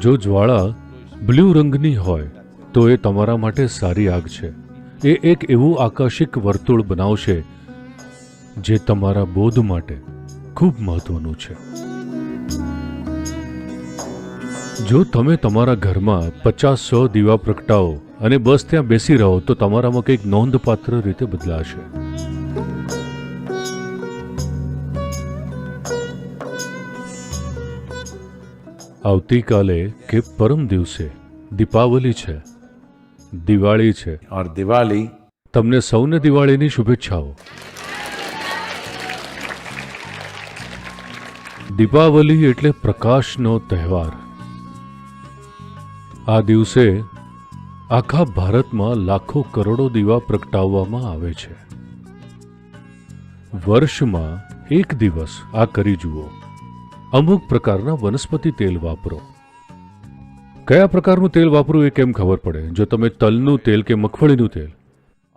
જો જ્વાળા બ્લુ રંગની હોય તો એ તમારા માટે સારી આગ છે. એ એક એવું આકાશિક વર્તુળ બનાવશે જે તમારા બોધ માટે ખૂબ મહત્વનું છે. જો તમે તમારા ઘરમાં 50-100 દીવા પ્રગટાવો અને બસ ત્યાં બેસી રહો તો તમારામાં કંઈક નોંધપાત્ર રીતે બદલાશે. આવતીકાલે કે પરમ દિવસે દીપાવલી છે, દિવાળી છે. और दिवाली તમને સૌને દિવાળીની શુભેચ્છાઓ. દીપાવલી એટલે પ્રકાશનો તહેવાર. આ દિવસે આખા ભારતમાં લાખો કરોડો દીવા પ્રગટાવવામાં આવે છે. વર્ષમાં એક દિવસ આ કરી જુઓ. અમુક પ્રકારના વનસ્પતિ તેલ વાપરો. કયા પ્રકારનું તેલ વાપરવું એ કેમ ખબર પડે? જો તમે તલનું તેલ કે મગફળીનું તેલ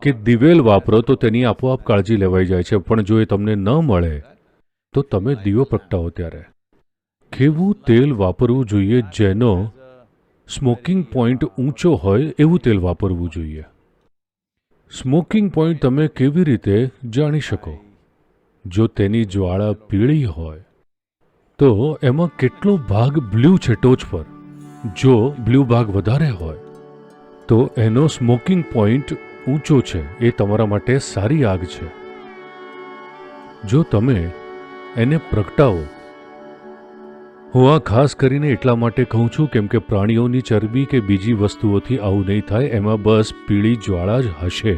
કે દિવેલ વાપરો તો તેની આપોઆપ કાળજી લેવાઈ જાય છે. પણ જો એ તમને ન મળે તો તમે દીવો પ્રગટાવો ત્યારે કેવું તેલ વાપરવું જોઈએ? જેનો સ્મોકિંગ પોઈન્ટ ઊંચો હોય એવું તેલ વાપરવું જોઈએ. સ્મોકિંગ પોઈન્ટ તમે કેવી રીતે જાણી શકો? જો તેની જ્વાળા પીળી હોય તો એમાં કેટલો ભાગ બ્લુ છે ટોચ પર. જો બ્લુ ભાગ વધારે હોય તો એનો સ્મોકિંગ પોઈન્ટ ઊંચો છે, એ તમારા માટે સારી આગ છે. જો તમે એને પ્રગટાવો, હું આ ખાસ કરીને એટલા માટે કહું છું કેમ કે પ્રાણીઓની ચરબી કે બીજી વસ્તુઓથી આવું નહીં થાય. એમાં બસ પીળી જ્વાળા જ હશે.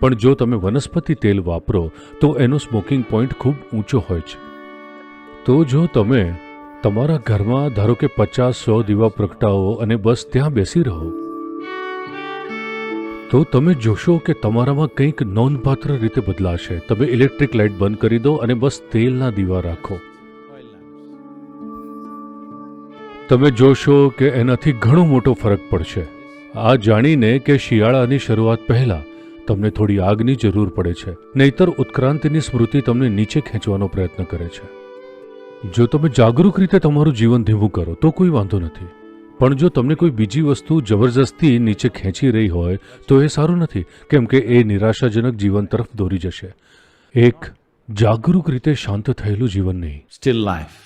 પણ જો તમે વનસ્પતિ તેલ વાપરો તો એનો સ્મોકિંગ પોઈન્ટ ખૂબ ઊંચો હોય છે. તો જો તમે તમારા ઘરમાં ધારો કે 50-100 દીવા પ્રગટાવો અને બસ ત્યાં બેસી રહો તો તમે જોશો કે તમારામાં કંઈક નોંધપાત્ર રીતે બદલાશે. તમે ઇલેક્ટ્રિક લાઇટ બંધ કરી દો અને બસ તેલના દીવા રાખો. તમે જોશો કે એનાથી ઘણો મોટો ફરક પડશે. આ જાણીને કે શિયાળાની શરૂઆત પહેલા તમને થોડી આગની જરૂર પડે છે, નહીતર ઉત્ક્રાંતિની સ્મૃતિ તમને નીચે ખેંચવાનો પ્રયત્ન કરે છે. જો તમે જાગૃત રીતે તમારું જીવન ધીમું કરો તો કોઈ વાંધો નથી. પણ જો તમને કોઈ બીજી વસ્તુ જબરજસ્તી નીચે ખેંચી રહી હોય તો એ સારું નથી, કેમ કે એ નિરાશાજનક જીવન તરફ દોરી જશે. એક જાગૃત રીતે શાંત થયેલું જીવન નહીં. still life.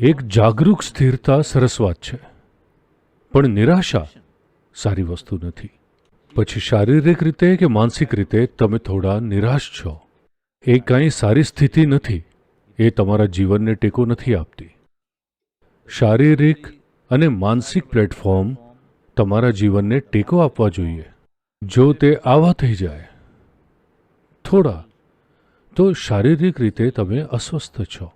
એક જાગૃત સ્થિરતા સરસ વાત છે, પણ નિરાશા સારી વસ્તુ નથી. પછી શારીરિક રીતે કે માનસિક રીતે તમે થોડા નિરાશ છો, એ કાંઈ સારી સ્થિતિ નથી. એ તમારા જીવનને ટેકો નથી આપતી. શારીરિક અને માનસિક પ્લેટફોર્મ તમારા જીવનને ટેકો આપવા જોઈએ. જો તે આવા થઈ જાય થોડા, તો શારીરિક રીતે તમે અસ્વસ્થ છો.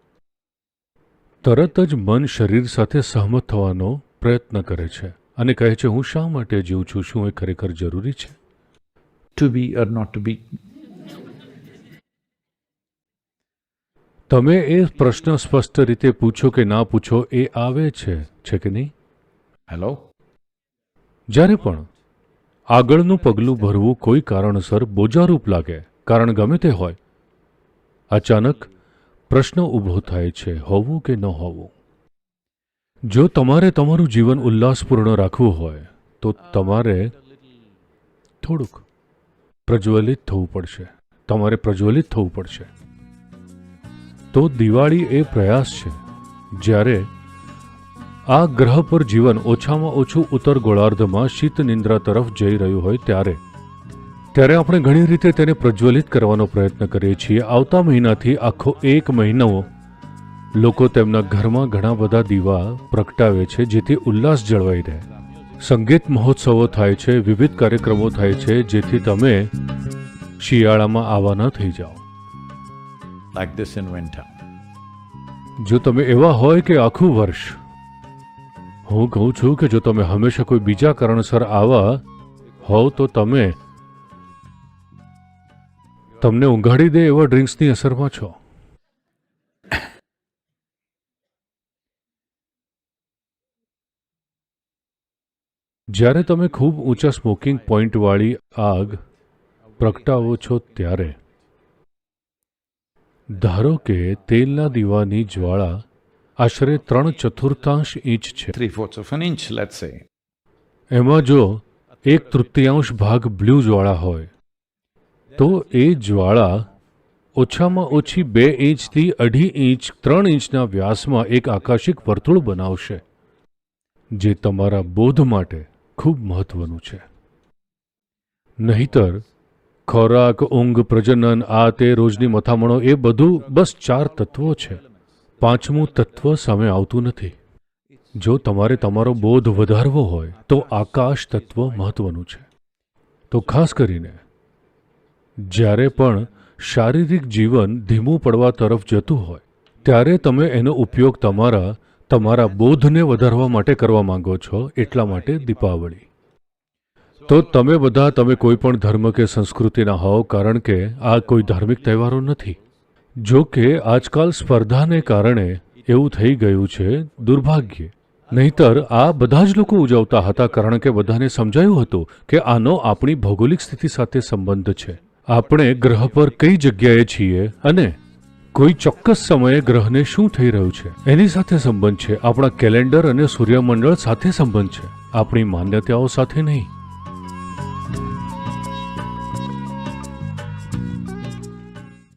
તરત જ મન શરીર સાથે સહમત થવાનો પ્રયત્ન કરે છે અને કહે છે, હું શા માટે જીવું છું? શું એ ખરેખર જરૂરી છે? To be or not to be. તમે એ પ્રશ્ન સ્પષ્ટ રીતે પૂછો કે ના પૂછો, એ આવે છે કે નહીં? Hello? જ્યારે પણ આગળનું પગલું ભરવું કોઈ કારણસર બોજારૂપ લાગે, કારણ ગમે તે હોય, અચાનક પ્રશ્ન ઊભો થાય છે, હોવું કે ન હોવું? જો તમારે તમારું જીવન ઉલ્લાસપૂર્ણ રાખવું હોય તો તમારે થોડુંક પ્રજ્વલિત થવું પડશે. તમારે પ્રજ્વલિત થવું પડશે. તો દિવાળી એ પ્રયાસ છે જ્યારે આ ગ્રહ પર જીવન ઓછામાં ઓછું ઉત્તર ગોળાર્ધમાં શીત નિંદ્રા તરફ જઈ રહ્યું હોય ત્યારે આપણે ઘણી રીતે તેને પ્રજ્વલિત કરવાનો પ્રયત્ન કરીએ છીએ. આવતા મહિનાથી આખો એક મહિનો લોકો તેમના ઘરમાં ઘણા બધા દીવા પ્રગટાવે છે જેથી ઉલ્લાસ જળવાઈ રહે. સંગીત મહોત્સવો થાય છે, વિવિધ કાર્યક્રમો થાય છે જેથી તમે શિયાળામાં આવા ન થઈ જાઓ. Like this in winter. જો તમે એવા હોય કે આખું વર્ષ, હું કહું છું કે જો તમે હંમેશા કોઈ બીજા કારણસર આવા હોવ તો તમને ઊંઘાડી દે એવા ડ્રિંક્સની અસરમાં છો. જ્યારે તમે ખૂબ ઊંચા સ્મોકિંગ પોઈન્ટવાળી આગ પ્રગટાવો છો ત્યારે ધારો કે તેલના દીવાની જ્વાળા આશરે 3/4 ઇંચ છે. 3/4 of an inch, let's say. એમાં જો 1/3 ભાગ બ્લુ જ્વાળા હોય તો એ જ્વાળા ઓછામાં ઓછી 2 ઇંચથી 2.5 ઇંચ 3 ઇંચના વ્યાસમાં એક આકાશિક વર્તુળ બનાવશે, જે તમારા બોધ માટે ખૂબ મહત્વનું છે. નહીતર ખોરાક, ઊંઘ, પ્રજનન, આ તે રોજની મથામણો એ બધું બસ 4 તત્વો છે. 5મું તત્વ સામે આવતું નથી. જો તમારે તમારો બોધ વધારવો હોય તો આકાશ તત્વ મહત્વનું છે. તો ખાસ કરીને જ્યારે પણ શારીરિક જીવન ધીમું પડવા તરફ જતું હોય ત્યારે તમે એનો ઉપયોગ તમારા બોધને વધારવા માટે કરવા માંગો છો. એટલા માટે દીપાવળી. તો તમે કોઈ પણ ધર્મ કે સંસ્કૃતિના હોવ, કારણ કે આ કોઈ ધાર્મિક તહેવારો નથી. જો કે આજકાલ સ્પર્ધાને કારણે એવું થઈ ગયું છે, દુર્ભાગ્યે. નહીતર આ બધા જ લોકો ઉજવતા હતા, કારણ કે બધાને સમજાયું હતું કે આનો આપણી ભૌગોલિક સ્થિતિ સાથે સંબંધ છે. આપણે ગ્રહ પર કઈ જગ્યાએ છીએ અને કોઈ ચોક્કસ સમયે ગ્રહને શું થઈ રહ્યું છે એની સાથે સંબંધ છે. આપણા કેલેન્ડર અને સૂર્યમંડળ સાથે સંબંધ છે, આપણી માન્યતાઓ સાથે નહીં.